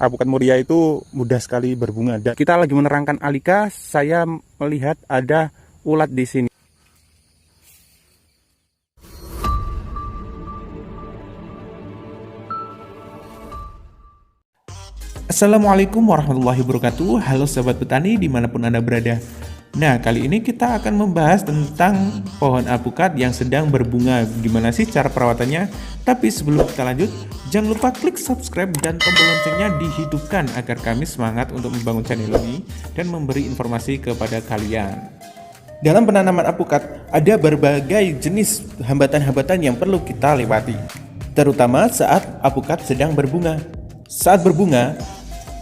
Alpukat muria itu mudah sekali berbunga. Dan kita lagi menerangkan alika, saya melihat ada ulat di sini. Assalamualaikum warahmatullahi wabarakatuh. Halo sahabat petani dimanapun Anda berada. Nah, kali ini kita akan membahas tentang pohon alpukat yang sedang berbunga. Gimana sih cara perawatannya? Tapi sebelum kita lanjut, jangan lupa klik subscribe dan tombol loncengnya dihidupkan agar kami semangat untuk membangun channel ini dan memberi informasi kepada kalian. Dalam penanaman alpukat, ada berbagai jenis hambatan-hambatan yang perlu kita lewati, terutama saat alpukat sedang berbunga. Saat berbunga,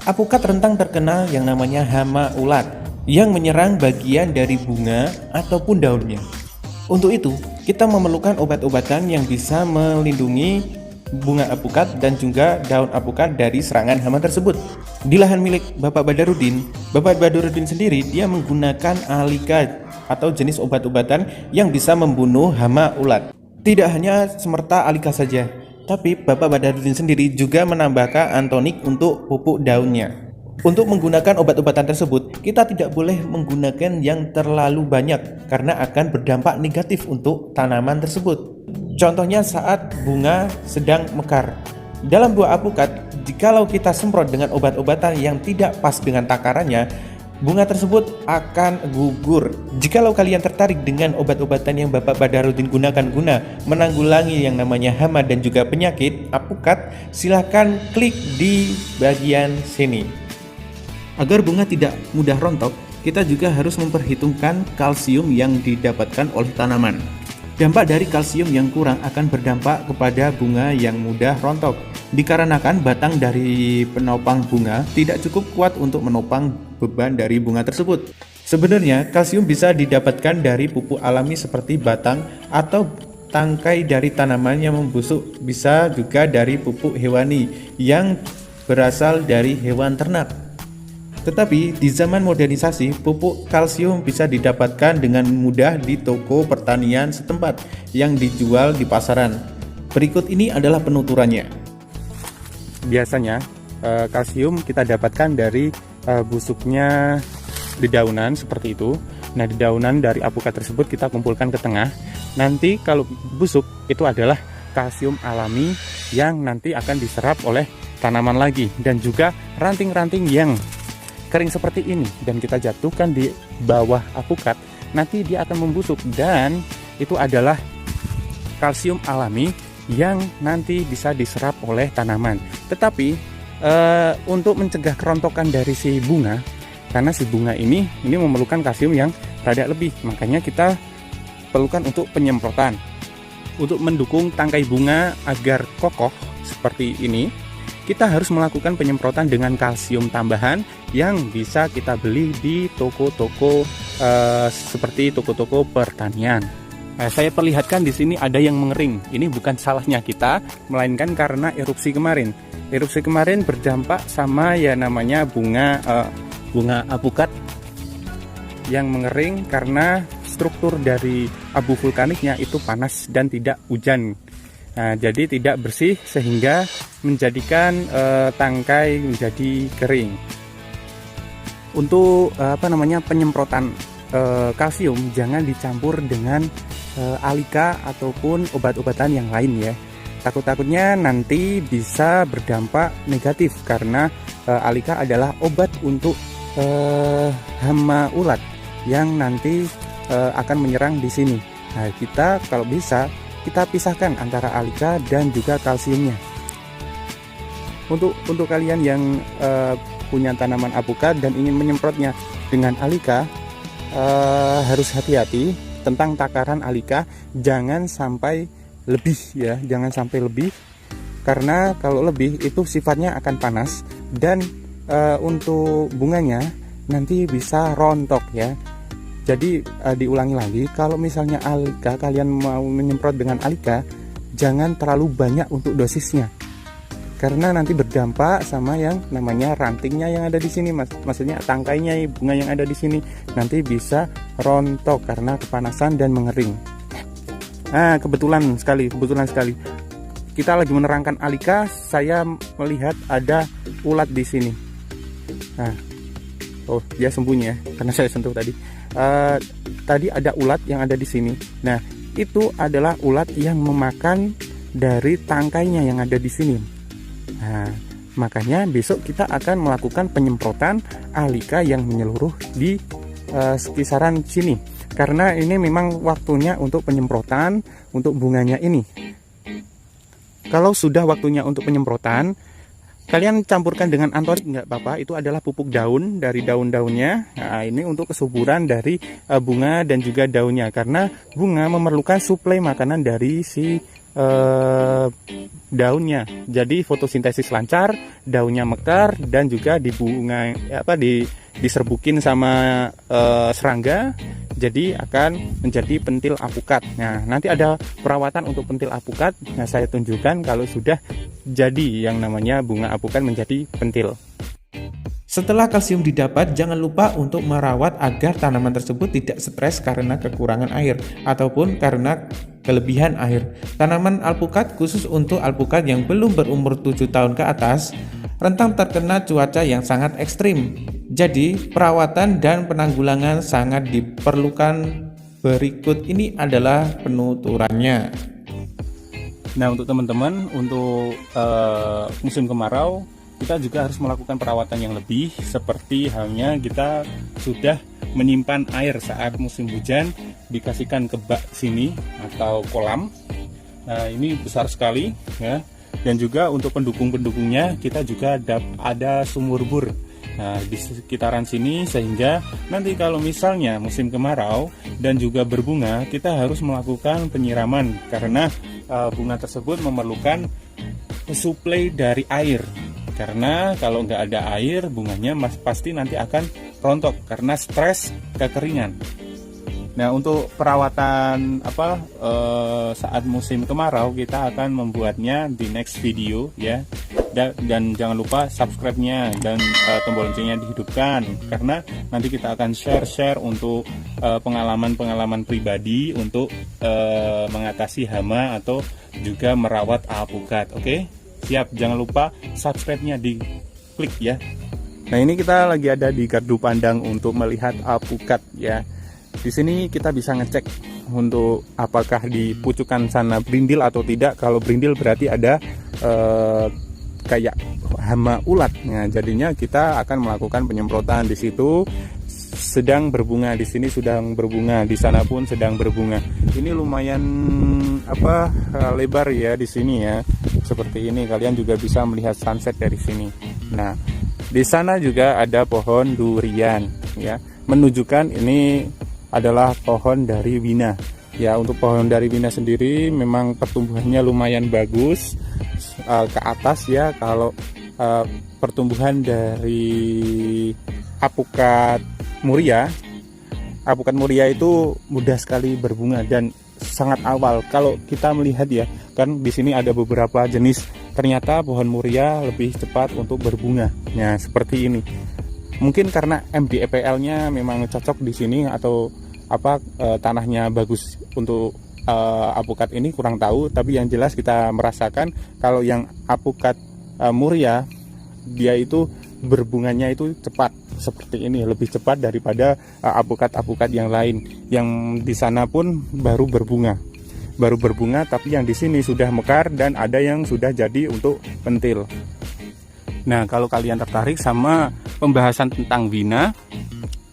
alpukat rentan terkena yang namanya hama ulat yang menyerang bagian dari bunga ataupun daunnya. Untuk itu, kita memerlukan obat-obatan yang bisa melindungi bunga alpukat dan juga daun alpukat dari serangan hama tersebut. Di lahan milik Bapak Badarudin sendiri dia menggunakan alika atau jenis obat-obatan yang bisa membunuh hama ulat. Tidak hanya semerta alika saja, tapi Bapak Badarudin sendiri juga menambahkan antonik untuk pupuk daunnya. Untuk menggunakan obat-obatan tersebut, kita tidak boleh menggunakan yang terlalu banyak karena akan berdampak negatif untuk tanaman tersebut. Contohnya saat bunga sedang mekar. Dalam buah alpukat, jikalau kita semprot dengan obat-obatan yang tidak pas dengan takarannya, bunga tersebut akan gugur. Jikalau kalian tertarik dengan obat-obatan yang Bapak Badarudin gunakan guna menanggulangi yang namanya hama dan juga penyakit alpukat, silahkan klik di bagian sini. Agar bunga tidak mudah rontok, kita juga harus memperhitungkan kalsium yang didapatkan oleh tanaman. Dampak dari kalsium yang kurang akan berdampak kepada bunga yang mudah rontok, dikarenakan batang dari penopang bunga tidak cukup kuat untuk menopang beban dari bunga tersebut. Sebenarnya, kalsium bisa didapatkan dari pupuk alami seperti batang atau tangkai dari tanaman yang membusuk, bisa juga dari pupuk hewani yang berasal dari hewan ternak. Tetapi di zaman modernisasi, pupuk kalsium bisa didapatkan dengan mudah di toko pertanian setempat yang dijual di pasaran. Berikut ini adalah penuturannya. Biasanya kalsium kita dapatkan dari busuknya dedaunan seperti itu. Nah, dedaunan dari alpukat tersebut kita kumpulkan ke tengah. Nanti kalau busuk itu adalah kalsium alami yang nanti akan diserap oleh tanaman lagi, dan juga ranting-ranting yang kering seperti ini dan kita jatuhkan di bawah alpukat, nanti dia akan membusuk, dan itu adalah kalsium alami yang nanti bisa diserap oleh tanaman. Tetapi untuk mencegah kerontokan dari si bunga, karena si bunga ini memerlukan kalsium yang rada lebih, makanya kita perlukan untuk penyemprotan untuk mendukung tangkai bunga agar kokoh seperti ini. Kita harus melakukan penyemprotan dengan kalsium tambahan yang bisa kita beli di toko-toko seperti toko-toko pertanian. Nah, saya perlihatkan di sini ada yang mengering. Ini bukan salahnya kita, melainkan karena erupsi kemarin. Erupsi kemarin berdampak sama ya namanya bunga alpukat yang mengering karena struktur dari abu vulkaniknya itu panas dan tidak hujan. Nah, jadi tidak bersih sehingga menjadikan tangkai menjadi kering. Untuk penyemprotan kalsium jangan dicampur dengan alika ataupun obat-obatan yang lain ya. Takut-takutnya nanti bisa berdampak negatif karena alika adalah obat untuk hama ulat yang nanti akan menyerang di sini. Nah, kita kalau bisa kita pisahkan antara alika dan juga kalsiumnya. Untuk kalian yang punya tanaman alpukat dan ingin menyemprotnya dengan alika, harus hati-hati tentang takaran alika, jangan sampai lebih ya, jangan sampai lebih, karena kalau lebih itu sifatnya akan panas dan untuk bunganya nanti bisa rontok ya. Jadi diulangi lagi, kalau misalnya alika, kalian mau menyemprot dengan alika, jangan terlalu banyak untuk dosisnya, karena nanti berdampak sama yang namanya rantingnya yang ada di sini, maksudnya tangkainya bunga yang ada di sini nanti bisa rontok karena kepanasan dan mengering. Nah, kebetulan sekali kita lagi menerangkan alika, saya melihat ada ulat di sini. Nah, oh dia sembunyi ya karena saya sentuh tadi. Tadi ada ulat yang ada di sini. Nah, itu adalah ulat yang memakan dari tangkainya yang ada di sini. Nah, makanya besok kita akan melakukan penyemprotan alika yang menyeluruh di sekisaran sini. Karena ini memang waktunya untuk penyemprotan untuk bunganya ini. Kalau sudah waktunya untuk penyemprotan, kalian campurkan dengan antorik nggak apa-apa. Itu adalah pupuk daun dari daun-daunnya. Nah, ini untuk kesuburan dari bunga dan juga daunnya. Karena bunga memerlukan suplai makanan dari si daunnya. Jadi fotosintesis lancar, daunnya mekar, dan juga di bunga diserbukin sama serangga. Jadi akan menjadi pentil apukat. Nah, nanti ada perawatan untuk pentil apukat. Nah, saya tunjukkan kalau sudah jadi yang namanya bunga apukat menjadi pentil. Setelah kalsium didapat, jangan lupa untuk merawat agar tanaman tersebut tidak stres karena kekurangan air ataupun karena kelebihan air. Tanaman alpukat, khusus untuk alpukat yang belum berumur 7 tahun ke atas, rentan terkena cuaca yang sangat ekstrim. Jadi, perawatan dan penanggulangan sangat diperlukan. Berikut ini adalah penuturannya. Nah, untuk teman-teman, untuk musim kemarau, kita juga harus melakukan perawatan yang lebih, seperti halnya kita sudah menyimpan air saat musim hujan, dikasihkan ke bak sini atau kolam. Nah, ini besar sekali ya. Dan juga untuk pendukung-pendukungnya kita juga ada sumur bor. Nah, di sekitaran sini, sehingga nanti kalau misalnya musim kemarau dan juga berbunga, kita harus melakukan penyiraman karena bunga tersebut memerlukan suplai dari air. Karena kalau nggak ada air, bunganya pasti nanti akan rontok karena stres kekeringan. Nah, untuk perawatan saat musim kemarau kita akan membuatnya di next video ya. Dan jangan lupa subscribe-nya dan tombol loncengnya dihidupkan, karena nanti kita akan share untuk pengalaman-pengalaman pribadi untuk mengatasi hama atau juga merawat alpukat. Oke? Siap, jangan lupa subscribe-nya diklik ya. Nah, ini kita lagi ada di gardu pandang untuk melihat alpukat ya. Di sini kita bisa ngecek untuk apakah di pucukan sana berindil atau tidak. Kalau berindil berarti ada kayak hama ulat. Nah, jadinya kita akan melakukan penyemprotan di situ. Sedang berbunga, di sini sedang berbunga, di sana pun sedang berbunga. Ini lumayan lebar ya di sini ya. Seperti ini, kalian juga bisa melihat sunset dari sini. Nah, di sana juga ada pohon durian ya. Menunjukkan ini adalah pohon dari wina. Ya, untuk pohon dari wina sendiri memang pertumbuhannya lumayan bagus ke atas ya. Kalau pertumbuhan dari apukat muria itu mudah sekali berbunga dan sangat awal. Kalau kita melihat ya, kan di sini ada beberapa jenis. Ternyata pohon muria lebih cepat untuk berbunga. Nah, seperti ini. Mungkin karena MDPL-nya memang cocok di sini atau tanahnya bagus untuk apukat ini, kurang tahu. Tapi yang jelas kita merasakan kalau yang apukat muria dia itu berbunganya itu cepat seperti ini, lebih cepat daripada apukat-apukat yang lain. Yang di sana pun baru berbunga, tapi yang di sini sudah mekar dan ada yang sudah jadi untuk pentil. Nah, kalau kalian tertarik sama pembahasan tentang wina,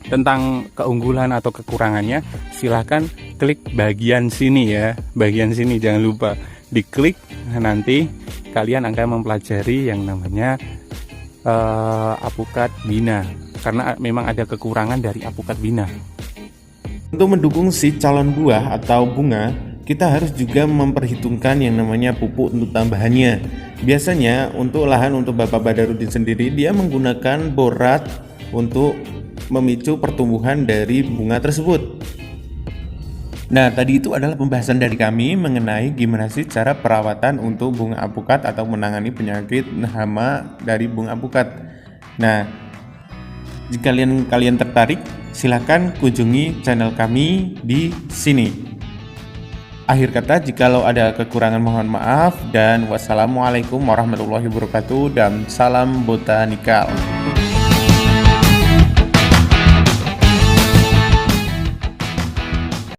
tentang keunggulan atau kekurangannya, silahkan klik bagian sini ya. Bagian sini jangan lupa diklik. Nanti kalian akan mempelajari yang namanya apukat wina, karena memang ada kekurangan dari apukat wina. Untuk mendukung si calon buah atau bunga, kita harus juga memperhitungkan yang namanya pupuk untuk tambahannya. Biasanya untuk lahan untuk Bapak Badarudin sendiri, dia menggunakan borat untuk memicu pertumbuhan dari bunga tersebut. Nah, tadi itu adalah pembahasan dari kami mengenai gimana sih cara perawatan untuk bunga apukat atau menangani penyakit hama dari bunga apukat. Nah, jika kalian tertarik, silakan kunjungi channel kami di sini. Akhir kata, jikalau ada kekurangan mohon maaf, dan wassalamualaikum warahmatullahi wabarakatuh, dan salam botanikal.